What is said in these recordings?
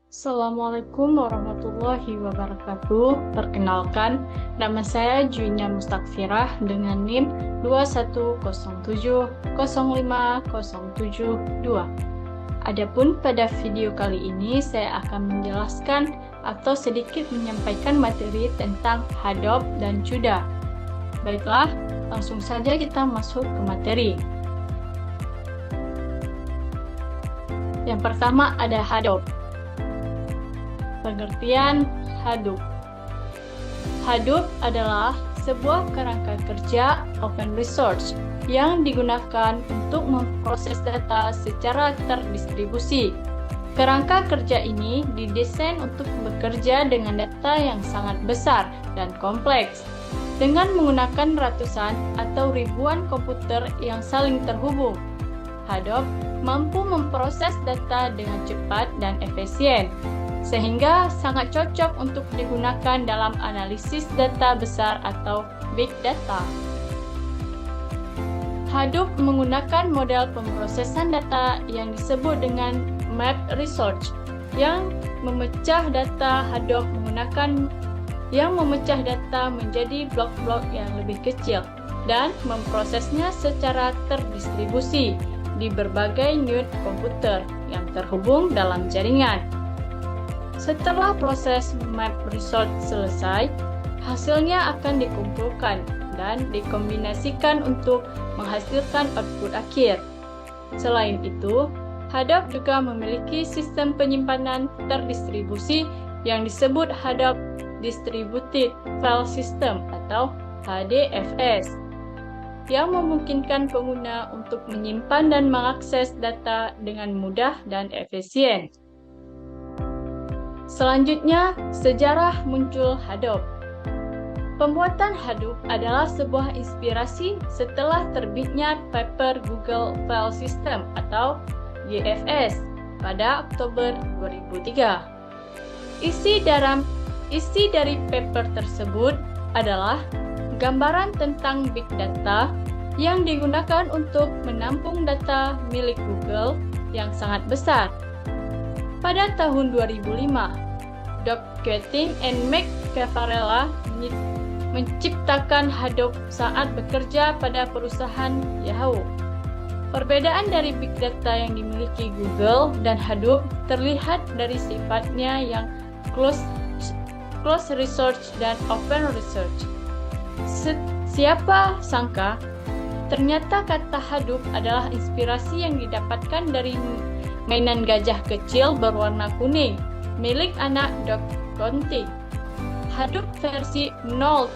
Assalamualaikum warahmatullahi wabarakatuh. Perkenalkan, nama saya Juinya Mustakfirah dengan NIM 21070505072. Adapun pada video kali ini saya akan menjelaskan atau sedikit menyampaikan materi tentang hadap dan cuda. Baiklah, langsung saja kita masuk ke materi. Yang pertama ada hadap. Pengertian Hadoop. Hadoop adalah sebuah kerangka kerja open resource yang digunakan untuk memproses data secara terdistribusi. Kerangka kerja ini didesain untuk bekerja dengan data yang sangat besar dan kompleks, dengan menggunakan ratusan atau ribuan komputer yang saling terhubung. Hadoop mampu memproses data dengan cepat dan efisien, sehingga sangat cocok untuk digunakan dalam analisis data besar atau big data. Hadoop menggunakan model pemrosesan data yang disebut dengan map research, yang memecah data menjadi blok-blok yang lebih kecil dan memprosesnya secara terdistribusi di berbagai unit komputer yang terhubung dalam jaringan. Setelah proses map research selesai, hasilnya akan dikumpulkan dan dikombinasikan untuk menghasilkan output akhir. Selain itu, Hadoop juga memiliki sistem penyimpanan terdistribusi yang disebut Hadoop Distributed File System atau HDFS, yang memungkinkan pengguna untuk menyimpan dan mengakses data dengan mudah dan efisien. Selanjutnya, sejarah muncul Hadoop. Pembuatan Hadoop adalah sebuah inspirasi setelah terbitnya paper Google File System atau GFS pada Oktober 2003. Isi dari paper tersebut adalah gambaran tentang big data yang digunakan untuk menampung data milik Google yang sangat besar. Pada tahun 2005, Doug Keating and Mike Cavarella menciptakan Hadoop saat bekerja pada perusahaan Yahoo. Perbedaan dari big data yang dimiliki Google dan Hadoop terlihat dari sifatnya yang close research dan open research. Siapa sangka, ternyata kata Hadoop adalah inspirasi yang didapatkan dari mainan gajah kecil berwarna kuning milik anak Doug Keating. Hadoop versi 0.10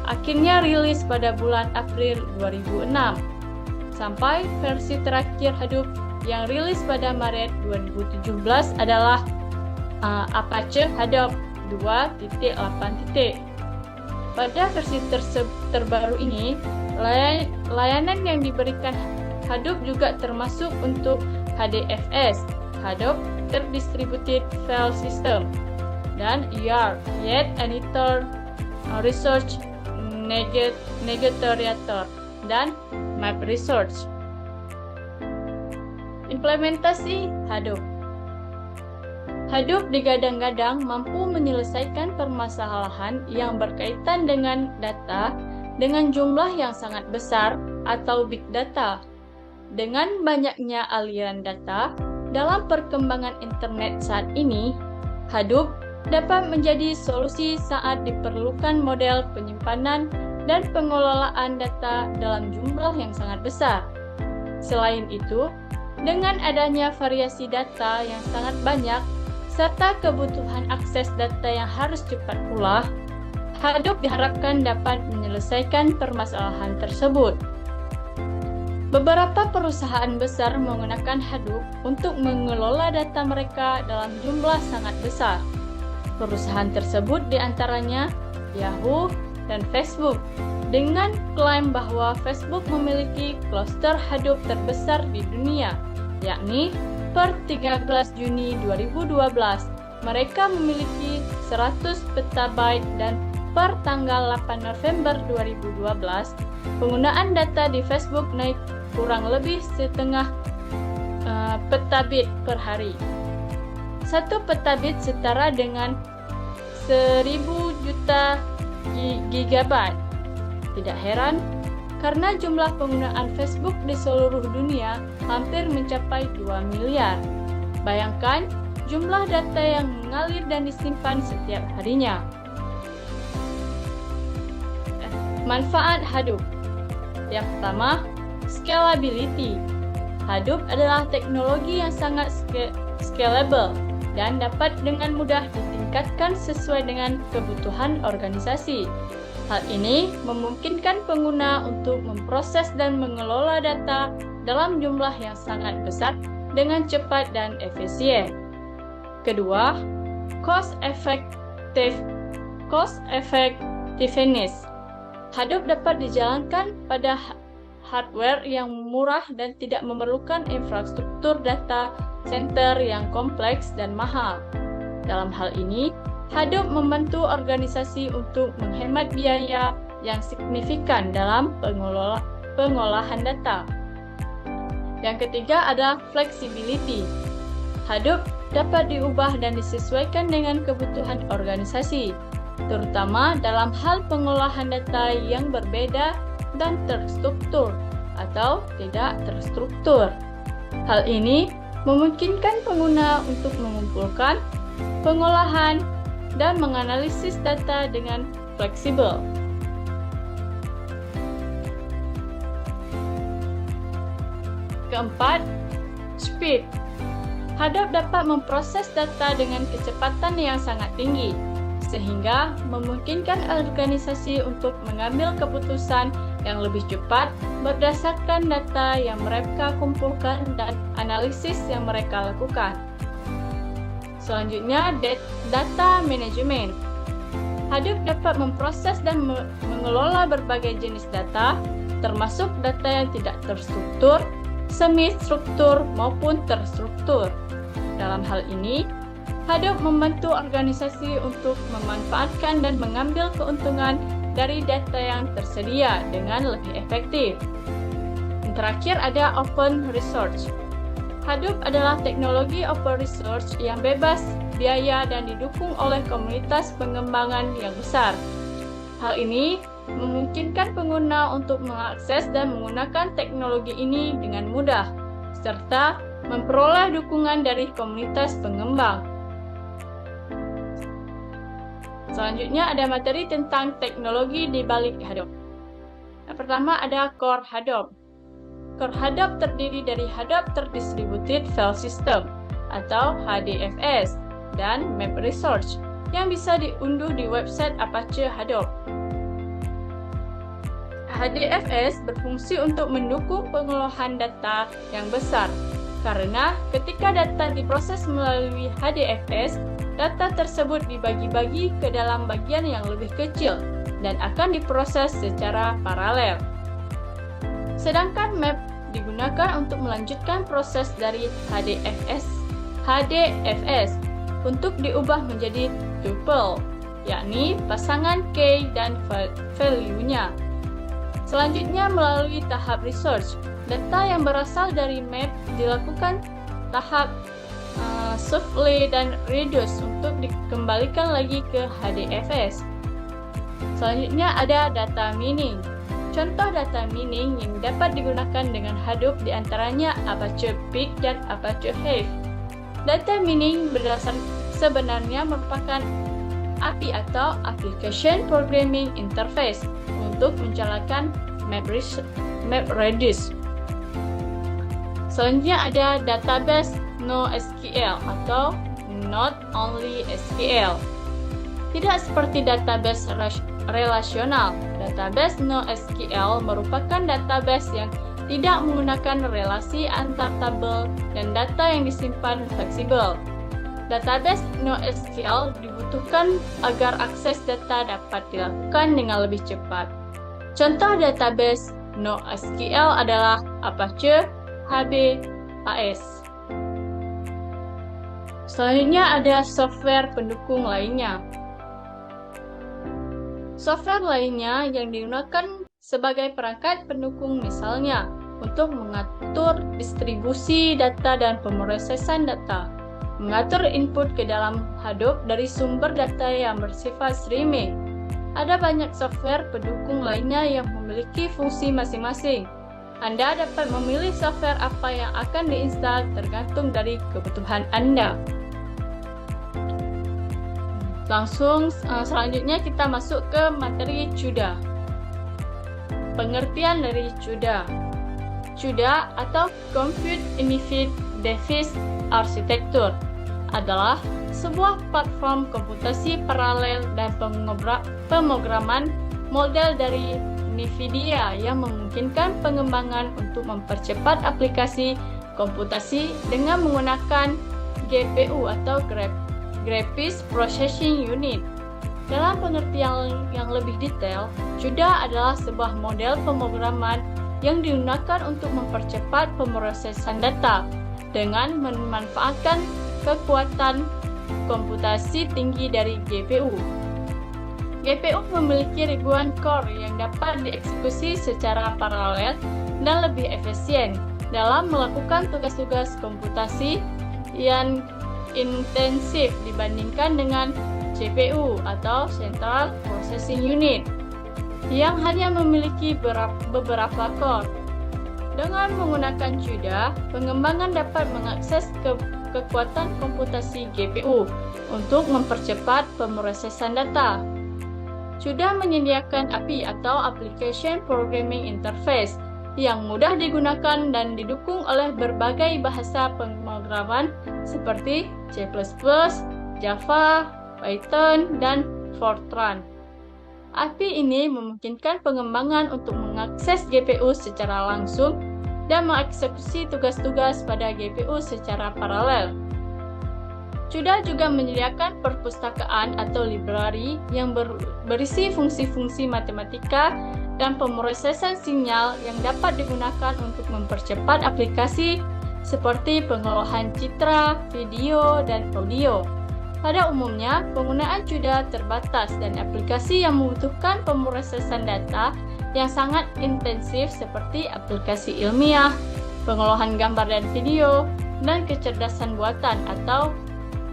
akhirnya rilis pada bulan April 2006, sampai versi terakhir Hadoop yang rilis pada Maret 2017 adalah Apache Hadoop 2.8. Pada versi terbaru ini, layanan yang diberikan Hadoop juga termasuk untuk HDFS, Hadoop Distributed File System, dan Yet Editor, Research Negotiator, dan Map Research. Implementasi Hadoop. Hadoop digadang-gadang mampu menyelesaikan permasalahan yang berkaitan dengan data dengan jumlah yang sangat besar atau big data. Dengan banyaknya aliran data dalam perkembangan internet saat ini, Hadoop dapat menjadi solusi saat diperlukan model penyimpanan dan pengelolaan data dalam jumlah yang sangat besar. Selain itu, dengan adanya variasi data yang sangat banyak serta kebutuhan akses data yang harus cepat pula, Hadoop diharapkan dapat menyelesaikan permasalahan tersebut. Beberapa perusahaan besar menggunakan Hadoop untuk mengelola data mereka dalam jumlah sangat besar. Perusahaan tersebut diantaranya Yahoo dan Facebook, dengan klaim bahwa Facebook memiliki cluster Hadoop terbesar di dunia, yakni per 13 Juni 2012, mereka memiliki 100 petabyte dan per tanggal 8 November 2012, penggunaan data di Facebook naik kurang lebih setengah petabit per hari. Satu petabit setara dengan 1000 juta gigabyte. Tidak heran, karena jumlah penggunaan Facebook di seluruh dunia hampir mencapai 2 miliar. Bayangkan jumlah data yang mengalir dan disimpan setiap harinya. Manfaat Hadoop. Yang pertama, scalability. Hadoop adalah teknologi yang sangat scalable dan dapat dengan mudah ditingkatkan sesuai dengan kebutuhan organisasi. Hal ini memungkinkan pengguna untuk memproses dan mengelola data dalam jumlah yang sangat besar dengan cepat dan efisien. Kedua, cost effectiveness. Hadoop dapat dijalankan pada hardware yang murah dan tidak memerlukan infrastruktur data center yang kompleks dan mahal. Dalam hal ini, Hadoop membantu organisasi untuk menghemat biaya yang signifikan dalam pengolahan data. Yang ketiga adalah flexibility. Hadoop dapat diubah dan disesuaikan dengan kebutuhan organisasi, terutama dalam hal pengolahan data yang berbeda dan terstruktur atau tidak terstruktur. Hal ini memungkinkan pengguna untuk mengumpulkan, pengolahan, dan menganalisis data dengan fleksibel. Keempat, speed. Hadoop dapat memproses data dengan kecepatan yang sangat tinggi, sehingga memungkinkan organisasi untuk mengambil keputusan yang lebih cepat berdasarkan data yang mereka kumpulkan dan analisis yang mereka lakukan. Selanjutnya, data management. Hadoop dapat memproses dan mengelola berbagai jenis data, termasuk data yang tidak terstruktur, semi-struktur, maupun terstruktur. Dalam hal ini, Hadoop membantu organisasi untuk memanfaatkan dan mengambil keuntungan dari data yang tersedia dengan lebih efektif. Yang terakhir ada open resource. Hadoop adalah teknologi open resource yang bebas biaya dan didukung oleh komunitas pengembangan yang besar. Hal ini memungkinkan pengguna untuk mengakses dan menggunakan teknologi ini dengan mudah, serta memperoleh dukungan dari komunitas pengembang. Selanjutnya ada materi tentang teknologi di balik Hadoop. Yang pertama ada Core Hadoop. Core Hadoop terdiri dari Hadoop Distributed File System atau HDFS dan Map Resource yang bisa diunduh di website Apache Hadoop. HDFS berfungsi untuk mendukung pengolahan data yang besar, karena ketika data diproses melalui HDFS, data tersebut dibagi-bagi ke dalam bagian yang lebih kecil dan akan diproses secara paralel. Sedangkan map digunakan untuk melanjutkan proses dari HDFS untuk diubah menjadi tuple, yakni pasangan key dan value-nya. Selanjutnya melalui tahap research, data yang berasal dari map dilakukan tahap shuffle dan reduce untuk dikembalikan lagi ke HDFS. Selanjutnya ada data mining. Contoh data mining yang dapat digunakan dengan Hadoop diantaranya Apache Pig dan Apache Hive. Data mining sebenarnya merupakan API atau Application Programming Interface untuk menjalankan MapReduce. Selanjutnya ada database NoSQL atau Not Only SQL. Tidak seperti database relasional, database NoSQL merupakan database yang tidak menggunakan relasi antar tabel dan data yang disimpan fleksibel. Database NoSQL dibutuhkan agar akses data dapat dilakukan dengan lebih cepat. Contoh database NoSQL adalah Apache HBAS. Selanjutnya ada software pendukung lainnya. Software lainnya yang digunakan sebagai perangkat pendukung misalnya untuk mengatur distribusi data dan pemrosesan data. mengatur input ke dalam Hadoop dari sumber data yang bersifat streaming. Ada banyak software pendukung lainnya yang memiliki fungsi masing-masing. Anda dapat memilih software apa yang akan diinstal tergantung dari kebutuhan Anda. Langsung selanjutnya kita masuk ke materi CUDA. Pengertian dari CUDA. CUDA atau Compute Unified Device Architecture adalah sebuah platform komputasi paralel dan pemrograman model dari NVIDIA yang memungkinkan pengembangan untuk mempercepat aplikasi komputasi dengan menggunakan GPU atau Graphics Processing Unit. Dalam pengertian yang lebih detail, CUDA adalah sebuah model pemrograman yang digunakan untuk mempercepat pemrosesan data dengan memanfaatkan kekuatan komputasi tinggi dari GPU. GPU memiliki ribuan core yang dapat dieksekusi secara paralel dan lebih efisien dalam melakukan tugas-tugas komputasi yang intensif dibandingkan dengan CPU atau Central Processing Unit yang hanya memiliki beberapa core. Dengan menggunakan CUDA, pengembangan dapat mengakses kekuatan komputasi GPU untuk mempercepat pemrosesan data. CUDA menyediakan API atau Application Programming Interface yang mudah digunakan dan didukung oleh berbagai bahasa pemrograman seperti C++, Java, Python, dan Fortran. API ini memungkinkan pengembangan untuk mengakses GPU secara langsung dan mengeksekusi tugas-tugas pada GPU secara paralel. CUDA juga menyediakan perpustakaan atau library yang berisi fungsi-fungsi matematika dan pemrosesan sinyal yang dapat digunakan untuk mempercepat aplikasi seperti pengolahan citra, video, dan audio. Pada umumnya, penggunaan CUDA terbatas dan aplikasi yang membutuhkan pemrosesan data yang sangat intensif seperti aplikasi ilmiah, pengolahan gambar dan video, dan kecerdasan buatan atau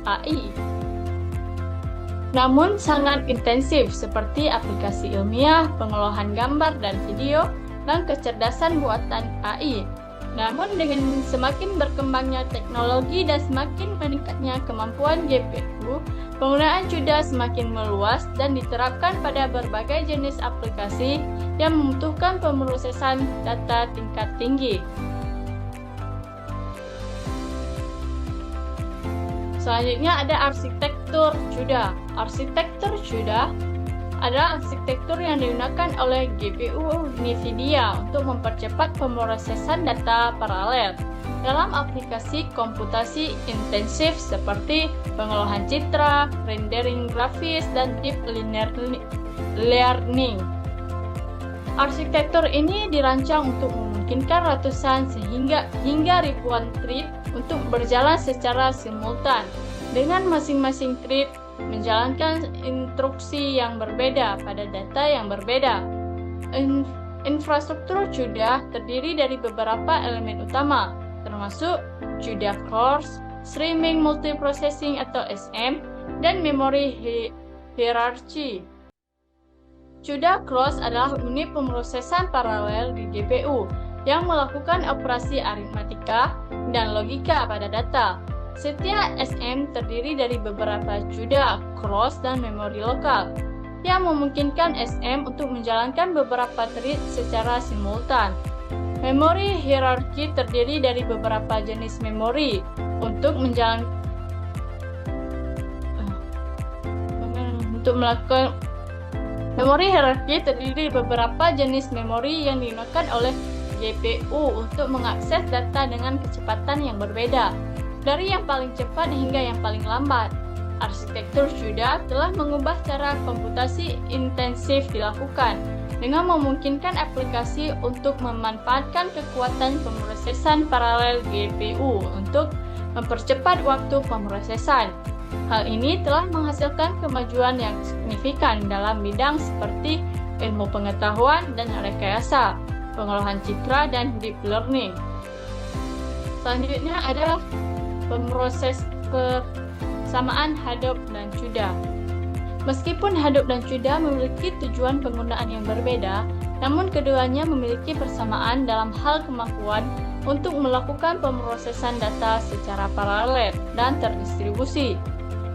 AI. Namun sangat intensif seperti aplikasi ilmiah, pengolahan gambar dan video, dan kecerdasan buatan AI. Namun dengan semakin berkembangnya teknologi dan semakin meningkatnya kemampuan GPU, penggunaan CUDA semakin meluas dan diterapkan pada berbagai jenis aplikasi yang membutuhkan pemrosesan data tingkat tinggi. Selanjutnya ada arsitektur CUDA. Arsitektur CUDA adalah arsitektur yang digunakan oleh GPU NVIDIA untuk mempercepat pemrosesan data paralel dalam aplikasi komputasi intensif seperti pengolahan citra, rendering grafis, dan deep learning. Arsitektur ini dirancang untuk memungkinkan ratusan hingga ribuan thread untuk berjalan secara simultan, dengan masing-masing thread menjalankan instruksi yang berbeda pada data yang berbeda. Infrastruktur CUDA terdiri dari beberapa elemen utama, termasuk CUDA cores, streaming multiprocessing atau SM, dan memori hierarchy. CUDA cores adalah unit pemrosesan paralel di GPU yang melakukan operasi aritmatika dan logika pada data. Setiap SM terdiri dari beberapa CUDA cores dan memori lokal yang memungkinkan SM untuk menjalankan beberapa thread secara simultan. Memori hierarki terdiri dari beberapa jenis memori untuk melakukan memori hierarki terdiri dari beberapa jenis memori yang digunakan oleh GPU untuk mengakses data dengan kecepatan yang berbeda, dari yang paling cepat hingga yang paling lambat. Arsitektur CUDA telah mengubah cara komputasi intensif dilakukan dengan memungkinkan aplikasi untuk memanfaatkan kekuatan pemrosesan paralel GPU untuk mempercepat waktu pemrosesan. Hal ini telah menghasilkan kemajuan yang signifikan dalam bidang seperti ilmu pengetahuan dan rekayasa, pengolahan citra, dan deep learning. Selanjutnya adalah persamaan Hadoop dan CUDA. Meskipun Hadoop dan CUDA memiliki tujuan penggunaan yang berbeda, namun keduanya memiliki persamaan dalam hal kemampuan untuk melakukan pemrosesan data secara paralel dan terdistribusi.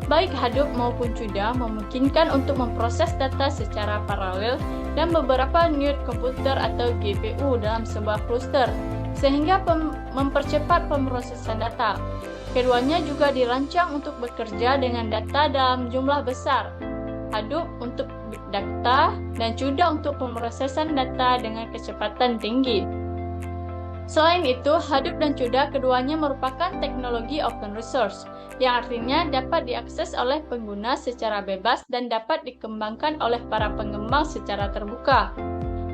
Baik Hadoop maupun CUDA memungkinkan untuk memproses data secara paralel dan beberapa unit komputer atau GPU dalam sebuah cluster, sehingga mempercepat pemrosesan data. Keduanya juga dirancang untuk bekerja dengan data dalam jumlah besar. Hadoop untuk big data dan CUDA untuk pemrosesan data dengan kecepatan tinggi. Selain itu, Hadoop dan CUDA keduanya merupakan teknologi open resource, yang artinya dapat diakses oleh pengguna secara bebas dan dapat dikembangkan oleh para pengembang secara terbuka.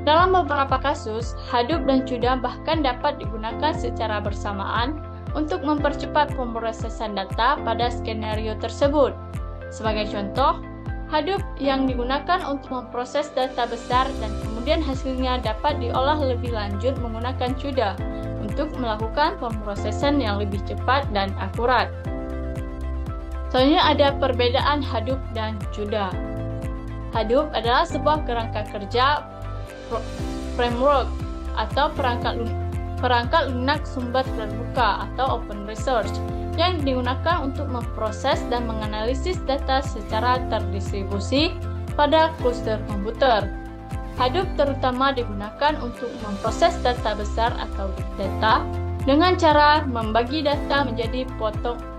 Dalam beberapa kasus, Hadoop dan CUDA bahkan dapat digunakan secara bersamaan untuk mempercepat pemrosesan data pada skenario tersebut. Sebagai contoh, Hadoop yang digunakan untuk memproses data besar dan kemudian hasilnya dapat diolah lebih lanjut menggunakan CUDA untuk melakukan pemrosesan yang lebih cepat dan akurat. Selanjutnya ada perbedaan Hadoop dan CUDA. Hadoop adalah sebuah kerangka kerja framework atau perangkat lunak sumber terbuka atau open resource yang digunakan untuk memproses dan menganalisis data secara terdistribusi pada kluster komputer. Hadoop terutama digunakan untuk memproses data besar atau big data dengan cara membagi data menjadi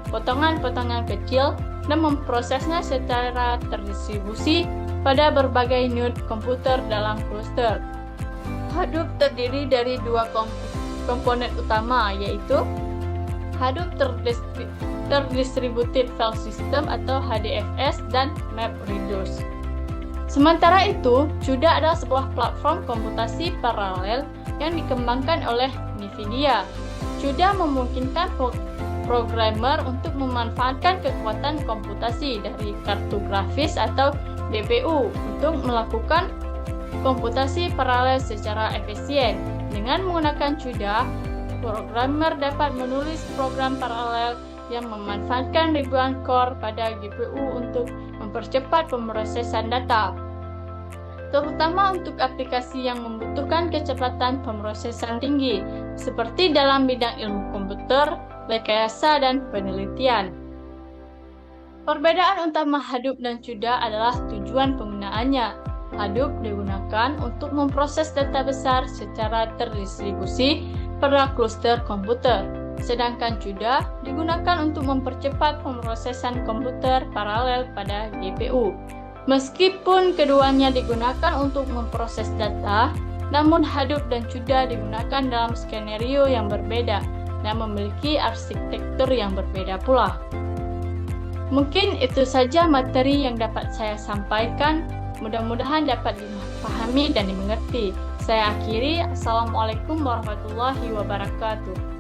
potongan-potongan kecil dan memprosesnya secara terdistribusi pada berbagai unit komputer dalam kluster. Hadoop terdiri dari dua komponen utama, yaitu Hadoop Terdistributed File System atau HDFS dan MapReduce. Sementara itu, CUDA adalah sebuah platform komputasi paralel yang dikembangkan oleh NVIDIA. CUDA memungkinkan programmer untuk memanfaatkan kekuatan komputasi dari kartu grafis atau GPU untuk melakukan komputasi paralel secara efisien. Dengan menggunakan CUDA, programmer dapat menulis program paralel yang memanfaatkan ribuan core pada GPU untuk mempercepat pemrosesan data, terutama untuk aplikasi yang membutuhkan kecepatan pemrosesan tinggi, seperti dalam bidang ilmu komputer, rekayasa, dan penelitian. Perbedaan utama Hadoop dan CUDA adalah tujuan penggunaannya. Hadoop digunakan untuk memproses data besar secara terdistribusi pada kluster komputer, sedangkan CUDA digunakan untuk mempercepat pemrosesan komputer paralel pada GPU. Meskipun keduanya digunakan untuk memproses data, namun Hadoop dan CUDA digunakan dalam skenario yang berbeda dan memiliki arsitektur yang berbeda pula. Mungkin itu saja materi yang dapat saya sampaikan. Mudah-mudahan dapat dipahami dan dimengerti. Saya akhiri. Assalamualaikum warahmatullahi wabarakatuh.